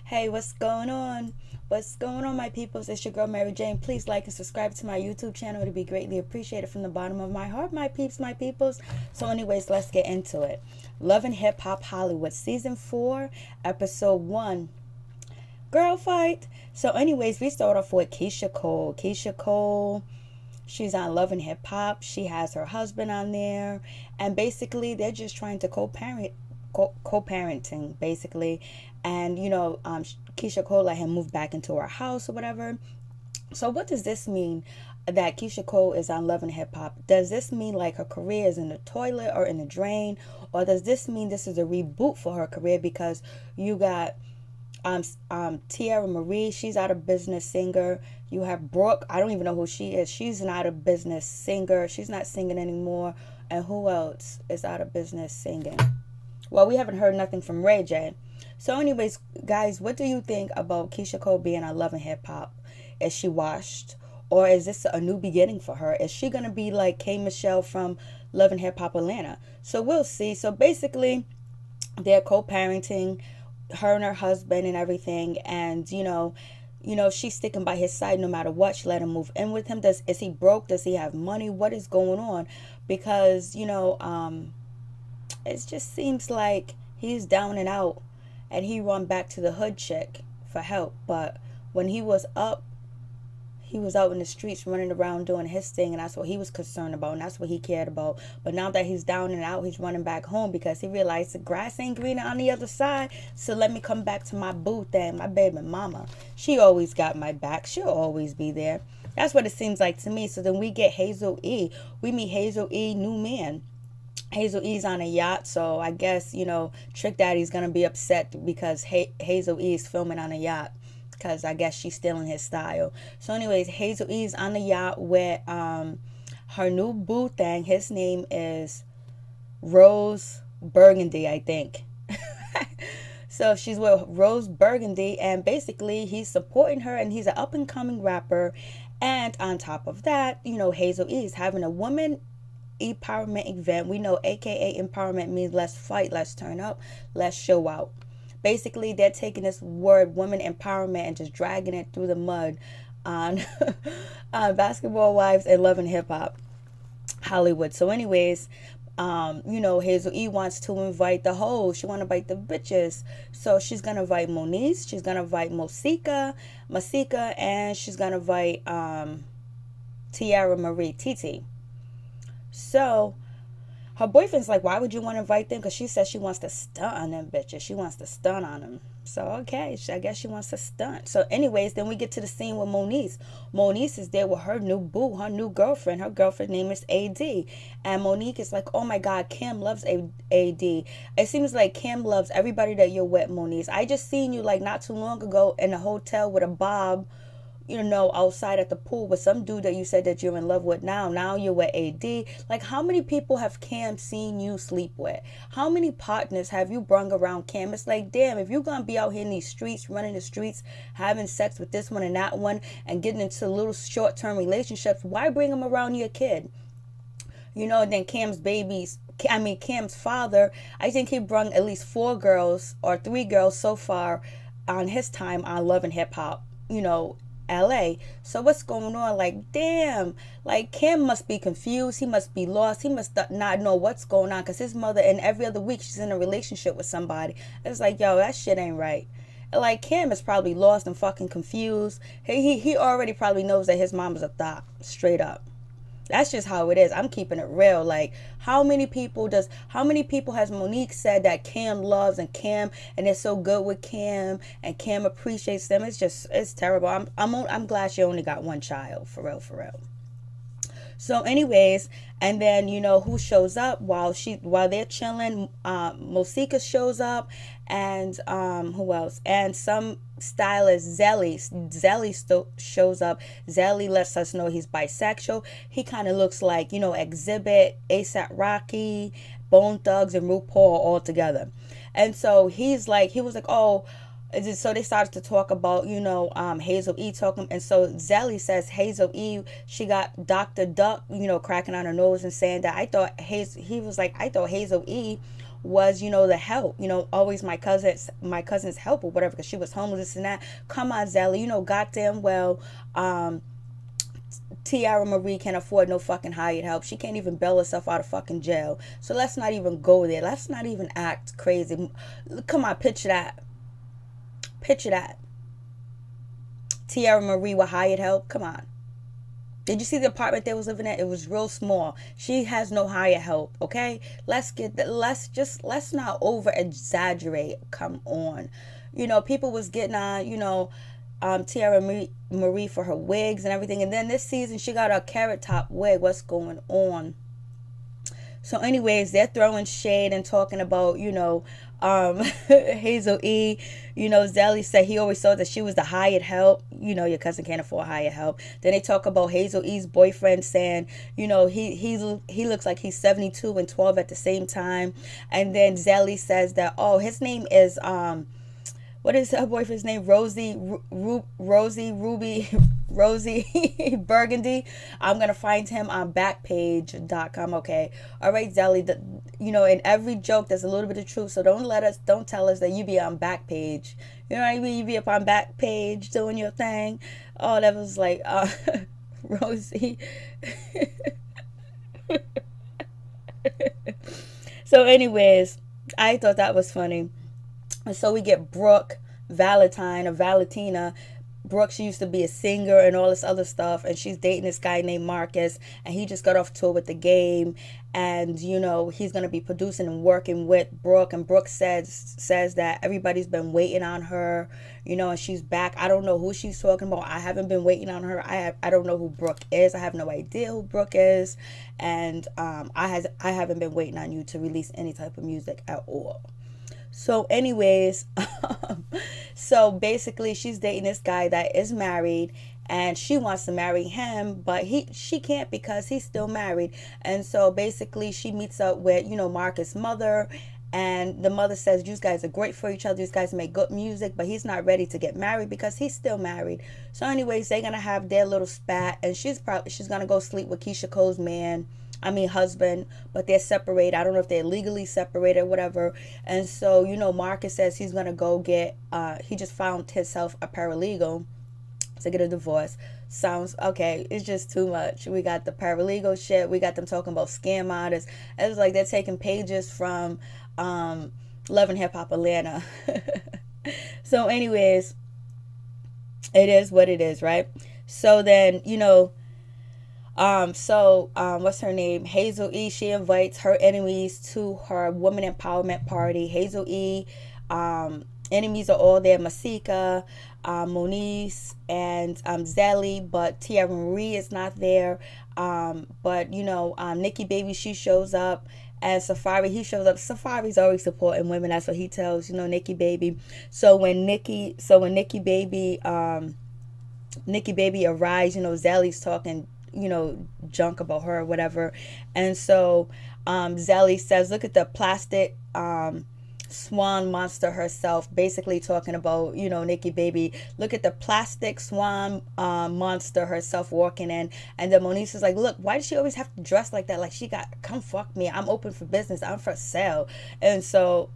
Hey, what's going on? What's going on, my peoples? It's your girl Mary Jane. Please like and subscribe to my YouTube channel. It'd be greatly appreciated from the bottom of my heart, my peeps, my peoples. So anyways, let's get into it. Love and Hip Hop Hollywood Season 4, Episode 1. Girl fight. So anyways, we start off with Keyshia Cole. Keyshia Cole, she's on Love and Hip Hop. She has her husband on there. And basically, they're just trying to co-parenting, basically. And, Keyshia Cole let him move back into her house or whatever. So what does this mean that Keyshia Cole is on Love and Hip Hop? Does this mean like her career is in the toilet or in the drain? Or does this mean this is a reboot for her career? Because you got Tiara Marie, she's out of business singer. You have Brooke, I don't even know who she is. She's an out of business singer. She's not singing anymore. And who else is out of business singing? Well, we haven't heard nothing from Ray J. So anyways, guys, what do you think about Keyshia Cole being on Love and Hip Hop? Is she washed? Or is this a new beginning for her? Is she going to be like K. Michelle from Love and Hip Hop Atlanta? So we'll see. So basically, they're co-parenting, her and her husband and everything. And, she's sticking by his side no matter what. She let him move in with him. Is he broke? Does he have money? What is going on? Because, it just seems like he's down and out. And he run back to the hood chick for help. But when he was up, he was out in the streets running around doing his thing. And that's what he was concerned about. And that's what he cared about. But now that he's down and out, he's running back home because he realized the grass ain't greener on the other side. So let me come back to my boo thing, my baby mama. She always got my back. She'll always be there. That's what it seems like to me. So then we get Hazel-E. We meet Hazel-E, new man. Hazel-E's on a yacht, so I guess, Trick Daddy's going to be upset because Hazel-E is filming on a yacht because I guess she's stealing his style. So anyways, Hazel-E's on the yacht with her new boo thing. His name is Rose Burgundy, I think. So she's with Rose Burgundy, and basically he's supporting her, and he's an up-and-coming rapper. And on top of that, Hazel-E is having a woman empowerment event. We know AKA empowerment means let's fight, let's turn up, let's show out. Basically, they're taking this word women empowerment and just dragging it through the mud on Basketball Wives and Love and Hip Hop Hollywood. So anyways, Hazel-E wants to invite the hoes. She want to invite the bitches. So she's going to invite Moniece. She's going to invite Masika, and she's going to invite Tiara Marie, TT. So her boyfriend's like, why would you want to invite them? Because she says she wants to stunt on them bitches. She wants to stunt on them. So, okay, I guess she wants to stunt. So, anyways, then we get to the scene with Moniece. Moniece is there with her new boo, her new girlfriend. Her girlfriend's name is AD. And Monique is like, oh, my God, Kim loves AD. It seems like Kim loves everybody that you're with, Moniece. I just seen you, like, not too long ago in a hotel with a bob, outside at the pool with some dude that you said that you're in love with now. Now you're with AD. Like, how many people have Cam seen you sleep with? How many partners have you brung around Cam? It's like, damn, if you're going to be out here in these streets, running the streets, having sex with this one and that one, and getting into little short-term relationships, why bring him around your kid? And then Cam's father, I think he brung at least 4 girls or 3 girls so far on his time on Love and Hip Hop, LA. So what's going on? Like, damn, like Kim must be confused. He must be lost. He must not know what's going on because his mother, and every other week she's in a relationship with somebody. It's like, yo, that shit ain't right. Like, Kim is probably lost and fucking confused. He already probably knows that his mom is a thought, straight up. That's just how it is. I'm keeping it real. Like, how many people has Monique said that Cam loves and they're so good with Cam and Cam appreciates them? It's terrible. I'm glad she only got 1 child, for real. So anyways, and then who shows up while they're chilling? Masika shows up, and who else? And some stylist Zelly still shows up. Zelly lets us know he's bisexual. He kind of looks like Exhibit, ASAP Rocky, Bone Thugs, and RuPaul all together. And so he was like, oh. So they started to talk about, Hazel-E talking. And so Zelly says Hazel-E, she got Dr. Duck, cracking on her nose and saying that I thought Hazel-E was, you know, the help, you know, always my cousin's help or whatever, because she was homeless and that. Come on, Zelly, you know, goddamn well, Tiara Marie can't afford no fucking hired help. She can't even bail herself out of fucking jail. So let's not even go there. Let's not even act crazy. Come on, picture that. Picture that. Tiara Marie with hired help. Come on. Did you see the apartment they was living at? It was real small. She has no hired help, okay? Let's not over exaggerate. Come on. You know, people was getting on, you know, Tiara Marie for her wigs and everything. And then this season, she got a carrot top wig. What's going on? So anyways, they're throwing shade and talking about, you know, Hazel-E. You know, Zelly said he always thought that she was the hired help. You know, your cousin can't afford hired help. Then they talk about Hazel-E's boyfriend saying, you know, he looks like he's 72 and 12 at the same time. And then Zelly says that, oh, his name is what is her boyfriend's name? Rosie Burgundy. I'm going to find him on Backpage.com. Okay. All right, Zelly. You know, in every joke, there's a little bit of truth. So don't tell us that you be on Backpage. You know what I mean? You be up on Backpage doing your thing. Oh, that was like, Rosie. So anyways, I thought that was funny. And so we get Brooke Valentine or Valentina. Brooke, she used to be a singer and all this other stuff, and she's dating this guy named Marcus, and he just got off tour with The Game, and you know, he's going to be producing and working with Brooke, and Brooke says that everybody's been waiting on her, you know, and she's back. I don't know who she's talking about. I haven't been waiting on her. I don't know who Brooke is. I have no idea who Brooke is, and I haven't been waiting on you to release any type of music at all. So anyways, so basically she's dating this guy that is married, and she wants to marry him, but she can't because he's still married. And so basically she meets up with, you know, Marcus' mother, and the mother says, you guys are great for each other. These guys make good music, but he's not ready to get married because he's still married. So anyways, they're going to have their little spat, and she's going to go sleep with Keyshia Cole's husband, but they're separated. I don't know if they're legally separated or whatever. And so, you know, Marcus says he's going to go get, he just found himself a paralegal to get a divorce. Sounds, okay, it's just too much. We got the paralegal shit. We got them talking about scam artists. It's like they're taking pages from Love and Hip Hop Atlanta. So anyways, it is what it is, right? So then, you know, what's her name? Hazel-E, she invites her enemies to her woman empowerment party. Hazel-E, enemies are all there. Masika, Moniece, and Zelly, but Tiara Marie is not there. But you know, Nikki Baby, she shows up, and Safari, he shows up. Safari's always supporting women. That's what he tells, you know, Nikki Baby. So when Nikki Baby arrives, you know, Zelly's talking, you know, junk about her or whatever. And so Zelly says, look at the plastic swan monster herself, basically talking about, you know, Nikki Baby. Look at the plastic swan monster herself walking in. And then Moniece is like, look, why does she always have to dress like that? Like she got, come fuck me, I'm open for business, I'm for sale. And so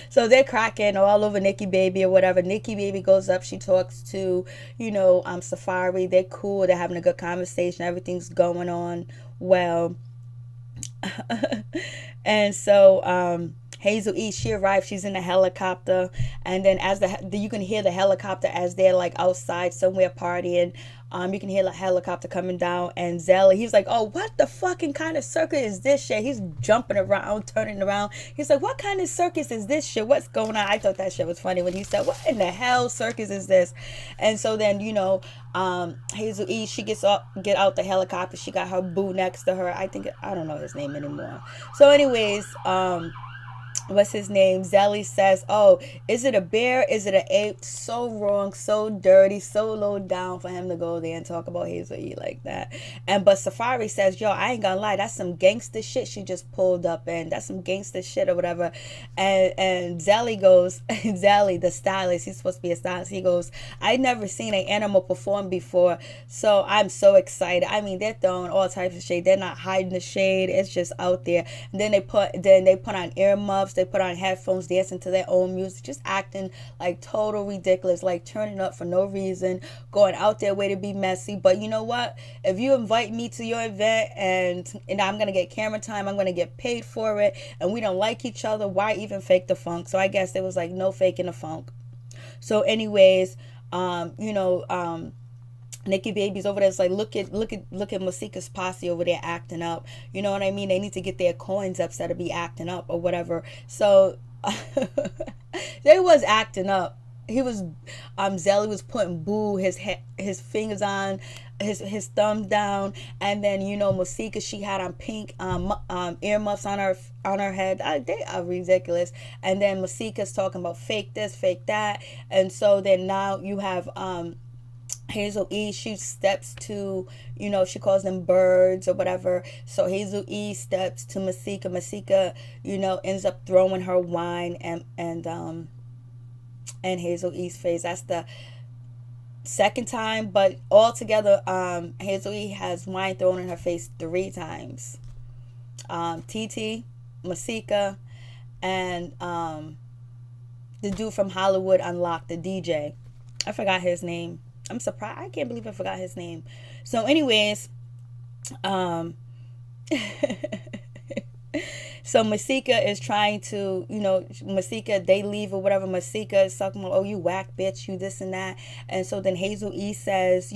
so they're cracking all over Nikki Baby or whatever. Nikki Baby goes up, she talks to, you know, Safari. They're cool, they're having a good conversation, everything's going on well. And so Hazel-E, she arrives, she's in a helicopter, and then as you can hear the helicopter as they're like outside somewhere partying. You can hear the helicopter coming down, and Zelly, he's like, oh, what the fucking kind of circus is this shit? He's jumping around, turning around. He's like, what kind of circus is this shit? What's going on? I thought that shit was funny when he said, what in the hell circus is this? And so then, you know, Hazel-E, she get out the helicopter. She got her boo next to her. I don't know his name anymore. So anyways, what's his name? Zelly says, "Oh, is it a bear? Is it an ape?" So wrong, so dirty, so low down for him to go there and talk about Hazel-E like that. And but Safari says, "Yo, I ain't gonna lie, that's some gangster shit she just pulled up in. That's some gangster shit or whatever." And Zelly goes, Zelly, the stylist, he's supposed to be a stylist. He goes, "I never seen an animal perform before, so I'm so excited." I mean, they're throwing all types of shade. They're not hiding the shade. It's just out there. And then they put on earmuffs. They put on headphones, dancing to their own music, just acting like total ridiculous, like turning up for no reason, going out their way to be messy. But you know what? If you invite me to your event and I'm gonna get camera time, I'm gonna get paid for it, and we don't like each other, why even fake the funk? So I guess there was like no faking the funk. So anyways, Nikki Baby's over there. It's like, look at Masika's posse over there acting up. You know what I mean? They need to get their coins up instead of be acting up or whatever. So they was acting up. He was Zelly was putting his fingers on his thumb down, and then Masika, she had on pink earmuffs on her head. They are ridiculous. And then Masika's talking about fake this, fake that, and so then now you have Hazel-E, she steps to, she calls them birds or whatever. So Hazel-E steps to Masika. Masika, ends up throwing her wine and Hazel-E's face. That's the second time, but altogether, Hazel-E has wine thrown in her face 3 times. TT, Masika, and the dude from Hollywood Unlocked, the DJ. I forgot his name. I'm surprised. I can't believe I forgot his name. So anyways, so Masika is trying to, Masika, they leave or whatever. Masika is talking about, "Oh, you whack bitch, you this and that." And so then Hazel-E says,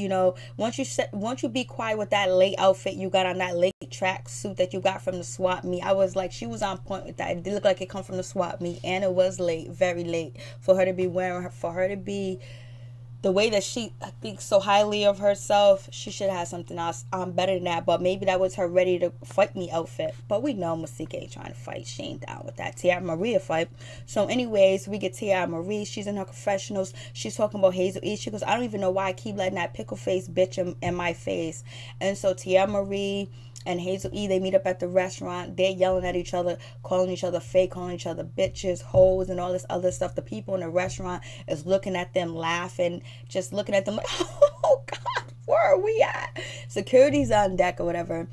once you be quiet with that late outfit you got on, that late track suit that you got from the swap meet. I was like, she was on point with that. It did look like it come from the swap meet, and it was late, very late for her to be wearing, for her to be the way that she thinks so highly of herself. She should have something else better than that. But maybe that was her ready to fight me outfit. But we know Masika ain't trying to fight. She ain't down with that Tiara Maria fight. So anyways, we get Tiara Marie. She's in her confessionals. She's talking about Hazel-E. She goes, "I don't even know why I keep letting that pickle face bitch in my face." And so Tiara Marie and Hazel-E, they meet up at the restaurant. They're yelling at each other, calling each other fake, calling each other bitches, hoes, and all this other stuff. The people in the restaurant is looking at them, laughing, just looking at them like, "Oh God, where are we at?" Security's on deck or whatever.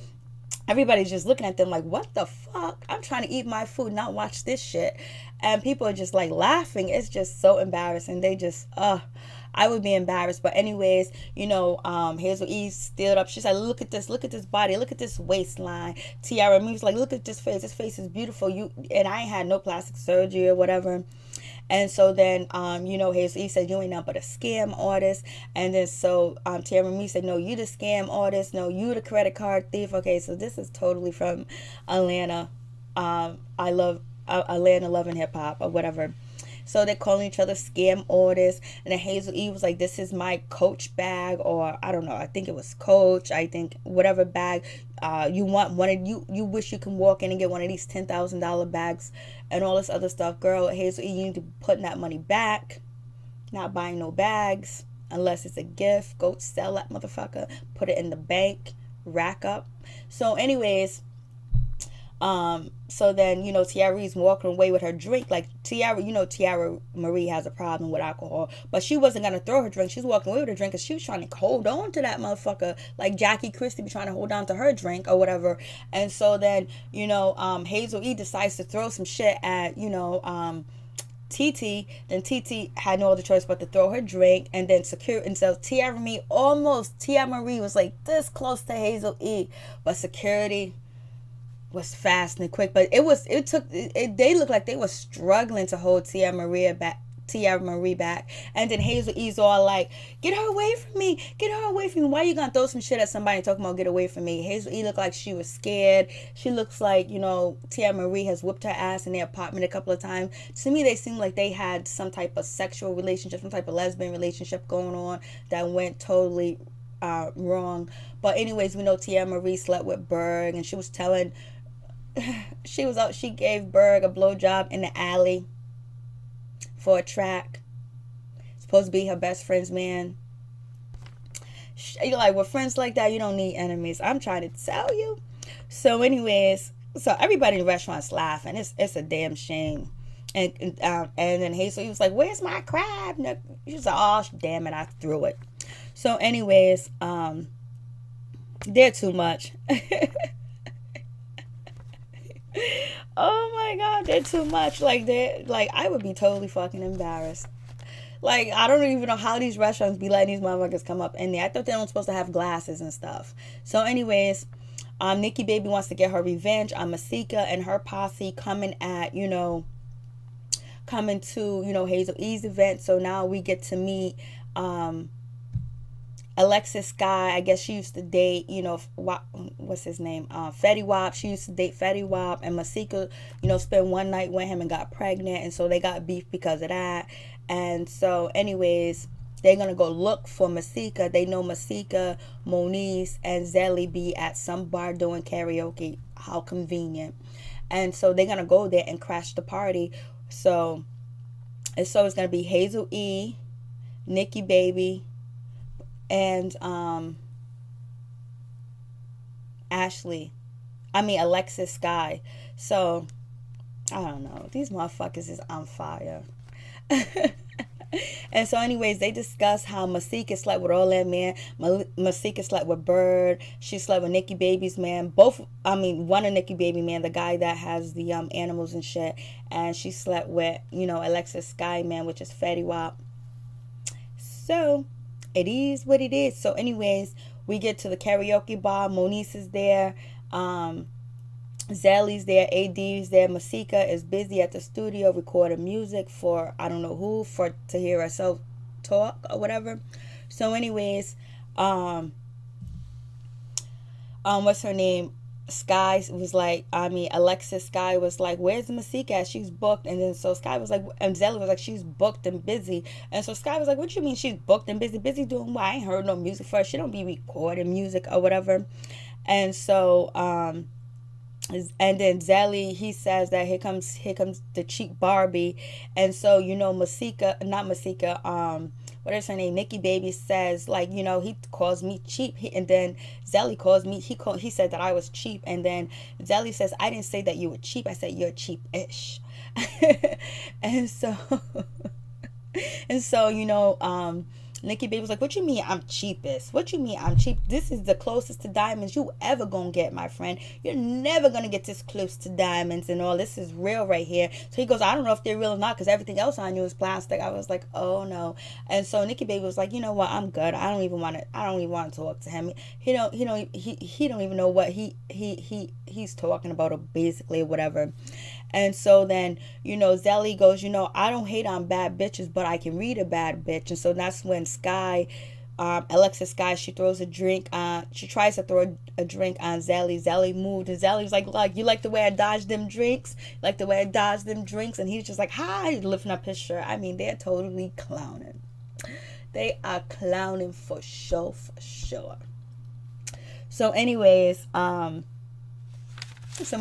Everybody's just looking at them like, "What the fuck? I'm trying to eat my food, not watch this shit." And people are just like laughing. It's just so embarrassing. They just, I would be embarrassed. But anyways, Hazel-E stood up. She's like, look at this body, look at this waistline. Tiara Marie's like, "Look at this face. This face is beautiful. And I ain't had no plastic surgery or whatever." And so then, Hazel-E said, "You ain't nothing but a scam artist." And then so Tiara Marie said, "No, you the scam artist. No, you the credit card thief." Okay, so this is totally from Atlanta. I love Atlanta, Love and Hip Hop or whatever. So they're calling each other scam artists. And then Hazel-E was like, "This is my Coach bag," or I don't know. I think it was Coach. I think whatever bag you want. You wish you can walk in and get one of these $10,000 bags and all this other stuff. Girl, Hazel-E, you need to be putting that money back. Not buying no bags unless it's a gift. Go sell that motherfucker. Put it in the bank. Rack up. So anyways, so then, Tiara's walking away with her drink. Like, Tiara Marie has a problem with alcohol, but she wasn't going to throw her drink. She's walking away with her drink because she was trying to hold on to that motherfucker. Like Jackie Christie be trying to hold on to her drink or whatever. And so then, Hazel-E decides to throw some shit at, TT. Then TT had no other choice but to throw her drink, and then so Tiara Marie was like this close to Hazel-E, but security was fast and quick. But they looked like they were struggling to hold Tiara Marie back. And then Hazel-E's all like, "Get her away from me, get her away from me. Why you gonna throw some shit at somebody talking about get away from me?" Hazel-E looked like she was scared. She looks like, Tiara Marie has whipped her ass in their apartment a couple of times. To me, they seem like they had some type of sexual relationship, some type of lesbian relationship going on that went totally wrong. But anyways, we know Tiara Marie slept with Berg, and she was telling she was out. She gave Berg a blowjob in the alley for a track. Supposed to be her best friend's man. You're like, with friends like that, you don't need enemies. I'm trying to tell you. So, anyways, so everybody in the restaurant's laughing. It's a damn shame. And then Hazel, he was like, "Where's my crab?" She was like, "Oh, damn it, I threw it." So, anyways, they're too much. Oh my god, they're too much. Like, I would be totally fucking embarrassed. Like, I don't even know how these restaurants be letting these motherfuckers come up in there. I thought they weren't supposed to have glasses and stuff. So, anyways, Nikki Baby wants to get her revenge on Masika and her posse coming to, Hazel-E's event. So now we get to meet Alexis Sky. I guess she used to date, what's his name? Fetty Wap. She used to date Fetty Wap. And Masika, spent one night with him and got pregnant. And so they got beef because of that. And so, anyways, they're going to go look for Masika. They know Masika, Moniece, and Hazel-E be at some bar doing karaoke. How convenient. And so they're going to go there and crash the party. So it's going to be Hazel-E, Nikki Baby, and Alexis Sky. So, I don't know. These motherfuckers is on fire. And so, anyways, they discuss how Masika slept with all that man. Masika slept with Bird. She slept with Nikki Baby's man. One of Nikki Baby man, the guy that has the animals and shit. And she slept with, Alexis Sky man, which is Fetty Wap. So, it is what it is. So, anyways, we get to the karaoke bar. Moniece is there. Hazel-E's there, AD's there. Masika is busy at the studio recording music for I don't know who, to hear herself talk or whatever. So, anyways, what's her name? Alexis Sky was like, "Where's Masika at? She's booked." And then so Sky was like, and Hazel-E was like, "She's booked and busy." And so Sky was like, "What you mean she's booked and busy? Busy doing what? I ain't heard no music for her. She don't be recording music or whatever." And so, and then Hazel-E, he says that here comes the cheap Barbie. And so, what is her name? Nikki Baby says, like, he calls me cheap. And then Hazel-E calls me, he said that I was cheap. And then Hazel-E says, "I didn't say that you were cheap. I said you're cheap-ish." and so, Nikki Baby was like, "What you mean I'm cheapest? What you mean I'm cheap? This is the closest to diamonds you ever gonna get, my friend. You're never gonna get this close to diamonds and all. This is real right here." So he goes, "I don't know if they're real or not because everything else on you is plastic." I was like, "Oh no." And so Nikki Baby was like, "You know what? I'm good. I don't even want to talk to him. He don't even know what he's talking about, or basically whatever." And so then, Hazel-E goes, "I don't hate on bad bitches, but I can read a bad bitch." And so that's when Alexis Sky, she throws a drink on, she tries to throw a drink on Hazel-E. Hazel-E moved, and Hazel-E was like, "You like the way I dodged them drinks? Like the way I dodged them drinks?" And he's just like, "Hi," lifting up his shirt. I mean, they're totally clowning. They are clowning for sure, for sure. So anyways, some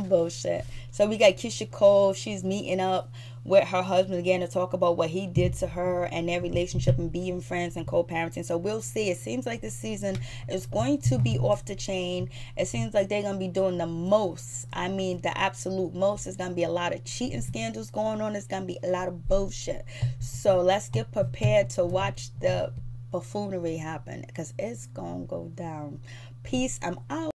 bullshit. So we got Keyshia Cole. She's meeting up with her husband again to talk about what he did to her and their relationship and being friends and co-parenting. So we'll see. It seems like this season is going to be off the chain. It seems like they're going to be doing the most. I mean, the absolute most. There's going to be a lot of cheating scandals going on. There's going to be a lot of bullshit. So let's get prepared to watch the buffoonery happen because it's going to go down. Peace. I'm out.